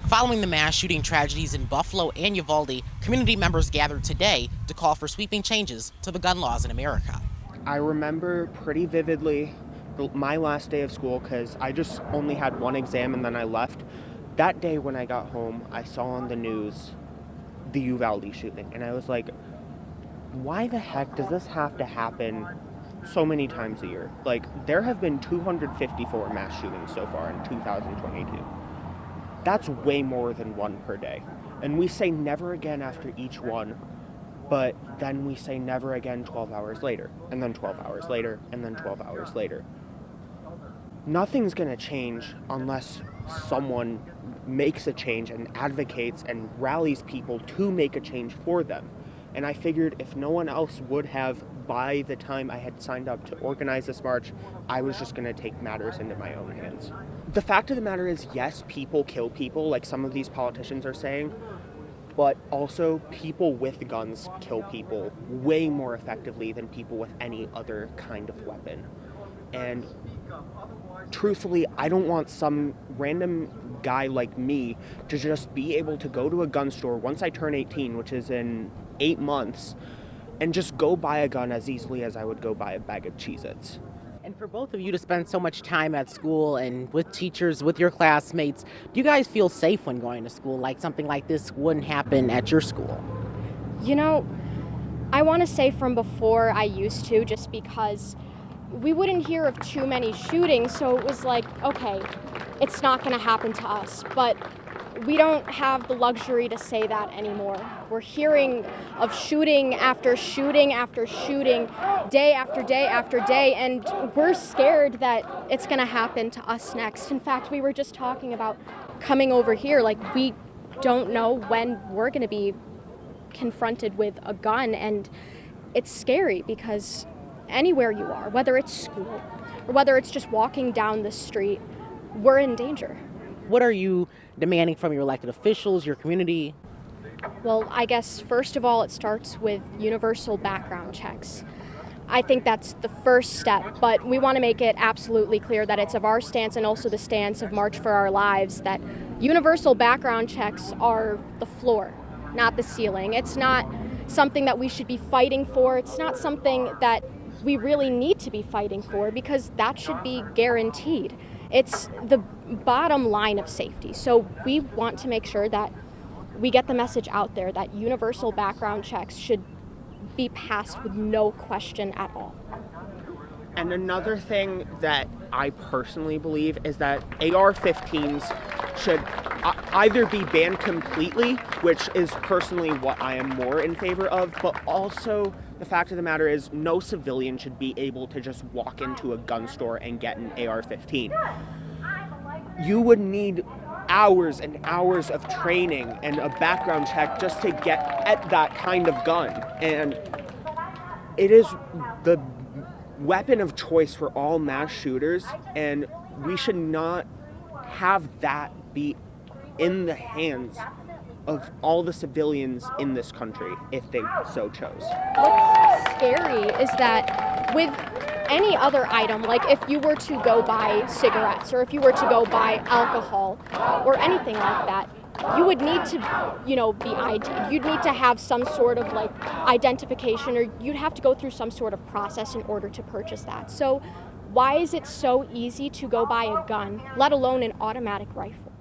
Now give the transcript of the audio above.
Following the mass shooting tragedies in Buffalo and Uvalde, community members gathered today to call for sweeping changes to the gun laws in America. I remember pretty vividly my last day of school because I just only had one exam and then I left. That day when I got home, I saw on the news the Uvalde shooting, and I was like, why the heck does this have to happen so many times a year? Like, there have been 254 mass shootings so far in 2022. That's way more than one per day. And we say never again after each one, but then we say never again 12 hours later, and then 12 hours later, and then 12 hours later. Nothing's gonna change unless someone makes a change and advocates and rallies people to make a change for them. And I figured if no one else would have by the time I had signed up to organize this march, I was just gonna take matters into my own hands. The fact of the matter is, yes, people kill people, like some of these politicians are saying, but also people with guns kill people way more effectively than people with any other kind of weapon. And truthfully, I don't want some random guy like me to just be able to go to a gun store once I turn 18, which is in 8 months, and just go buy a gun as easily as I would go buy a bag of Cheez-Its. And for both of you to spend so much time at school and with teachers, with your classmates, do you guys feel safe when going to school? Like something like this wouldn't happen at your school? You know, I want to say from before I used to, just because we wouldn't hear of too many shootings, so it was like, okay, it's not going to happen to us. But we don't have the luxury to say that anymore. We're hearing of shooting after shooting after shooting, day after day after day, and we're scared that it's going to happen to us next. In fact, we were just talking about coming over here, like we don't know when we're going to be confronted with a gun, and it's scary because anywhere you are, whether it's school or whether it's just walking down the street, we're in danger. What are you demanding from your elected officials, your community? Well, I guess first of all, it starts with universal background checks. I think that's the first step, but we want to make it absolutely clear that it's of our stance and also the stance of March for Our Lives that universal background checks are the floor, not the ceiling. It's not something that we should be fighting for. It's not something that we really need to be fighting for because that should be guaranteed. It's the bottom line of safety. So we want to make sure that we get the message out there that universal background checks should be passed with no question at all. And another thing that I personally believe is that AR-15s should either be banned completely, which is personally what I am more in favor of, but also the fact of the matter is no civilian should be able to just walk into a gun store and get an AR-15. You would need hours and hours of training and a background check just to get at that kind of gun. And it is the weapon of choice for all mass shooters, and we should not have that be in the hands of all the civilians in this country if they so chose. What's scary is that with any other item, like if you were to go buy cigarettes or if you were to go buy alcohol or anything like that, you would need to, be ID'd. You'd need to have some sort of like identification, or you'd have to go through some sort of process in order to purchase that. So why is it so easy to go buy a gun, let alone an automatic rifle?